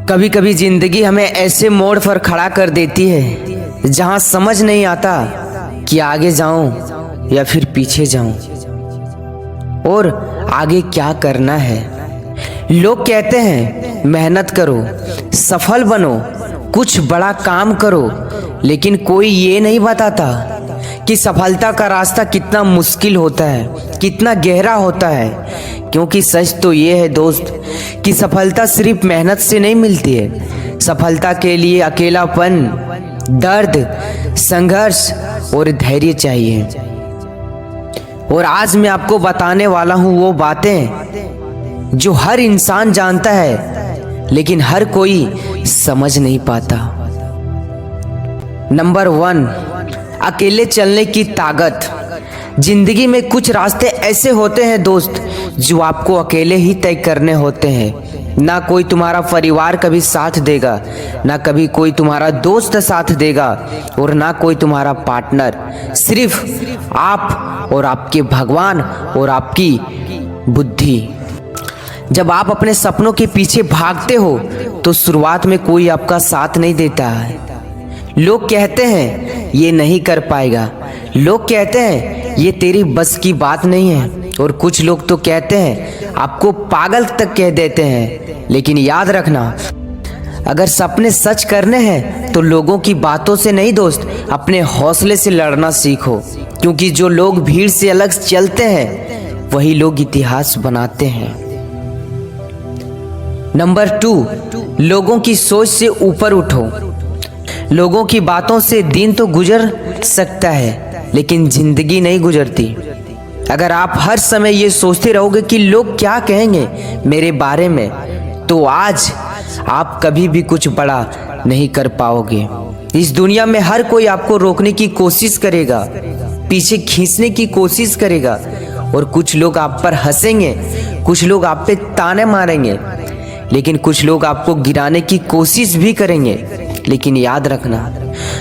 कभी कभी जिंदगी हमें ऐसे मोड़ पर खड़ा कर देती है जहां समझ नहीं आता कि आगे जाऊं या फिर पीछे जाऊं और आगे क्या करना है। लोग कहते हैं मेहनत करो, सफल बनो, कुछ बड़ा काम करो, लेकिन कोई ये नहीं बताता कि सफलता का रास्ता कितना मुश्किल होता है, कितना गहरा होता है। क्योंकि सच तो ये है दोस्त कि सफलता सिर्फ मेहनत से नहीं मिलती है। सफलता के लिए अकेलापन, दर्द, संघर्ष और धैर्य चाहिए। और आज मैं आपको बताने वाला हूँ वो बातें जो हर इंसान जानता है लेकिन हर कोई समझ नहीं पाता। नंबर 1, अकेले चलने की ताकत। जिंदगी में कुछ रास्ते ऐसे होते हैं दोस्त जो आपको अकेले ही तय करने होते हैं। ना कोई तुम्हारा परिवार कभी साथ देगा, ना कभी कोई तुम्हारा दोस्त साथ देगा और ना कोई तुम्हारा पार्टनर। सिर्फ आप और आपके भगवान और आपकी बुद्धि। जब आप अपने सपनों के पीछे भागते हो तो शुरुआत में कोई आपका साथ नहीं देता है। लोग कहते हैं ये नहीं कर पाएगा, लोग कहते हैं ये तेरी बस की बात नहीं है, और कुछ लोग तो कहते हैं आपको पागल तक कह देते हैं। लेकिन याद रखना, अगर सपने सच करने हैं तो लोगों की बातों से नहीं दोस्त, अपने हौसले से लड़ना सीखो। क्योंकि जो लोग भीड़ से अलग चलते हैं वही लोग इतिहास बनाते हैं। नंबर 2, लोगों की सोच से ऊपर उठो। लोगों की बातों से दिन तो गुजर सकता है लेकिन जिंदगी नहीं गुजरती। अगर आप हर समय ये सोचते रहोगे कि लोग क्या कहेंगे मेरे बारे में, तो आज आप कभी भी कुछ बड़ा नहीं कर पाओगे। इस दुनिया में हर कोई आपको रोकने की कोशिश करेगा, पीछे खींचने की कोशिश करेगा, और कुछ लोग आप पर हंसेंगे, कुछ लोग आप पे ताने मारेंगे, लेकिन कुछ लोग आपको गिराने की कोशिश भी करेंगे। लेकिन याद रखना,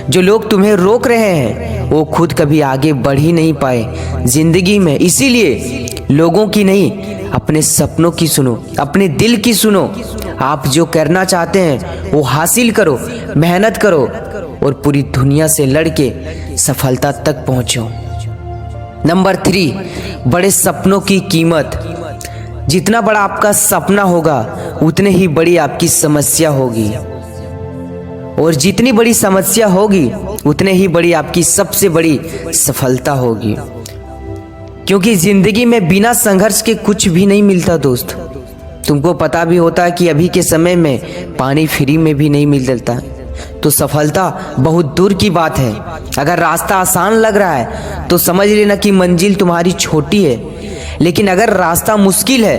जो लोग तुम्हें रोक रहे हैं वो खुद कभी आगे बढ़ ही नहीं पाए जिंदगी में। इसीलिए लोगों की नहीं, अपने सपनों की सुनो, अपने दिल की सुनो। आप जो करना चाहते हैं वो हासिल करो, मेहनत करो और पूरी दुनिया से लड़के सफलता तक पहुंचो। नंबर 3, बड़े सपनों की कीमत। जितना बड़ा आपका सपना होगा उतने ही बड़ी आपकी समस्या होगी, और जितनी बड़ी समस्या होगी उतने ही बड़ी आपकी सबसे बड़ी सफलता होगी। क्योंकि जिंदगी में बिना संघर्ष के कुछ भी नहीं मिलता दोस्त। तुमको पता भी होता है कि अभी के समय में पानी फ्री में भी नहीं मिलता, तो सफलता बहुत दूर की बात है। अगर रास्ता आसान लग रहा है तो समझ लेना कि मंजिल तुम्हारी छोटी है, लेकिन अगर रास्ता मुश्किल है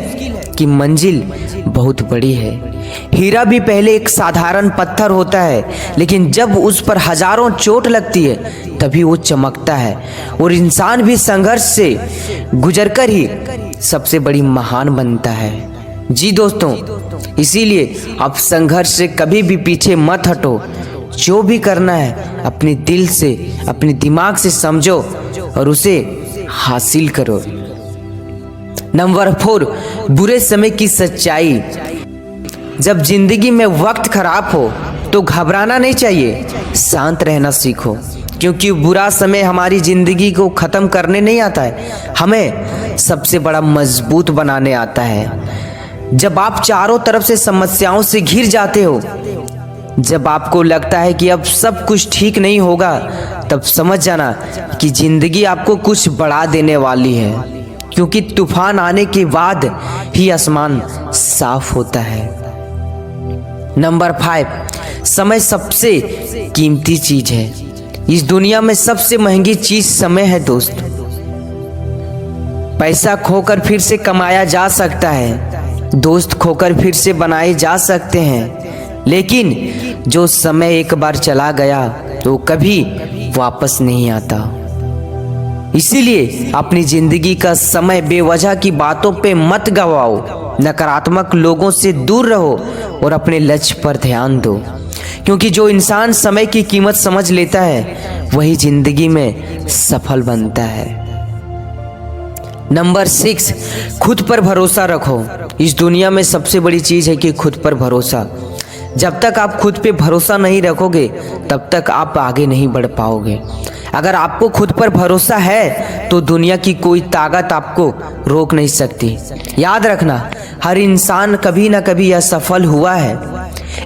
कि मंजिल बहुत बड़ी है। हीरा भी पहले एक साधारण पत्थर होता है, लेकिन जब उस पर हजारों चोट लगती है तभी वो चमकता है। और इंसान भी संघर्ष से गुजरकर ही सबसे बड़ी महान बनता है। जी दोस्तों, इसीलिए आप संघर्ष से कभी भी पीछे मत हटो। जो भी करना है अपने दिल से, अपने दिमाग से समझो और उसे हासिल करो। नंबर 4, बुरे समय की सच्चाई। जब जिंदगी में वक्त खराब हो तो घबराना नहीं चाहिए, शांत रहना सीखो। क्योंकि बुरा समय हमारी जिंदगी को खत्म करने नहीं आता है, हमें सबसे बड़ा मजबूत बनाने आता है। जब आप चारों तरफ से समस्याओं से घिर जाते हो, जब आपको लगता है कि अब सब कुछ ठीक नहीं होगा, तब समझ जाना कि जिंदगी आपको कुछ बढ़ा देने वाली है। क्योंकि तूफान आने के बाद ही आसमान साफ होता है। नंबर 5, समय सबसे कीमती चीज है। इस दुनिया में सबसे महंगी चीज समय है दोस्त। पैसा खोकर फिर से कमाया जा सकता है, दोस्त खोकर फिर से बनाए जा सकते हैं, लेकिन जो समय एक बार चला गया तो कभी वापस नहीं आता। इसीलिए अपनी जिंदगी का समय बेवजह की बातों पे मत गवाओ, नकारात्मक लोगों से दूर रहो और अपने लक्ष्य पर ध्यान दो। क्योंकि जो इंसान समय की कीमत समझ लेता है वही जिंदगी में सफल बनता है। नंबर 6, खुद पर भरोसा रखो। इस दुनिया में सबसे बड़ी चीज है कि खुद पर भरोसा। जब तक आप खुद पे भरोसा नहीं रखोगे तब तक आप आगे नहीं बढ़ पाओगे। अगर आपको खुद पर भरोसा है तो दुनिया की कोई ताकत आपको रोक नहीं सकती। याद रखना, हर इंसान कभी ना कभी असफल हुआ है,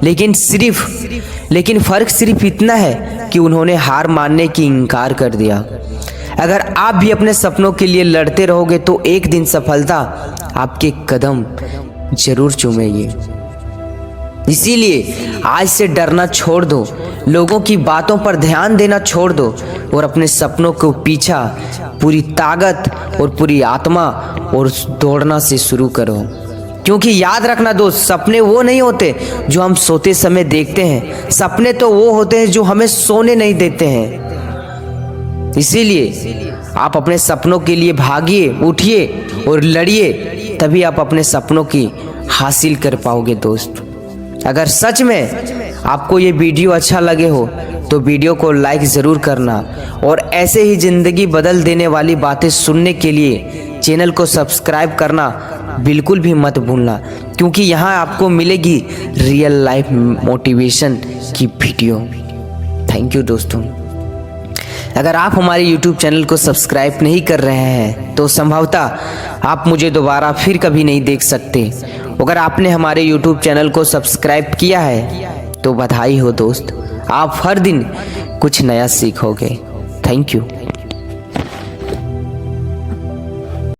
लेकिन फर्क सिर्फ इतना है कि उन्होंने हार मानने की इनकार कर दिया। अगर आप भी अपने सपनों के लिए लड़ते रहोगे तो एक दिन सफलता आपके कदम जरूर चूमेगी। इसीलिए आज से डरना छोड़ दो, लोगों की बातों पर ध्यान देना छोड़ दो और अपने सपनों को पीछा पूरी ताकत और पूरी आत्मा और दौड़ना से शुरू करो। क्योंकि याद रखना दोस्त, सपने वो नहीं होते जो हम सोते समय देखते हैं, सपने तो वो होते हैं जो हमें सोने नहीं देते हैं। इसीलिए आप अपने सपनों के लिए भागिए, उठिए और लड़िए, तभी आप अपने सपनों की हासिल कर पाओगे दोस्त। अगर सच में आपको ये वीडियो अच्छा लगे हो तो वीडियो को लाइक ज़रूर करना और ऐसे ही ज़िंदगी बदल देने वाली बातें सुनने के लिए चैनल को सब्सक्राइब करना बिल्कुल भी मत भूलना, क्योंकि यहाँ आपको मिलेगी रियल लाइफ मोटिवेशन की वीडियो। थैंक यू दोस्तों। अगर आप हमारे YouTube चैनल को सब्सक्राइब नहीं कर रहे हैं तो संभवतः आप मुझे दोबारा फिर कभी नहीं देख सकते। अगर आपने हमारे YouTube चैनल को सब्सक्राइब किया है तो बधाई हो दोस्त, आप हर दिन कुछ नया सीखोगे। Thank you.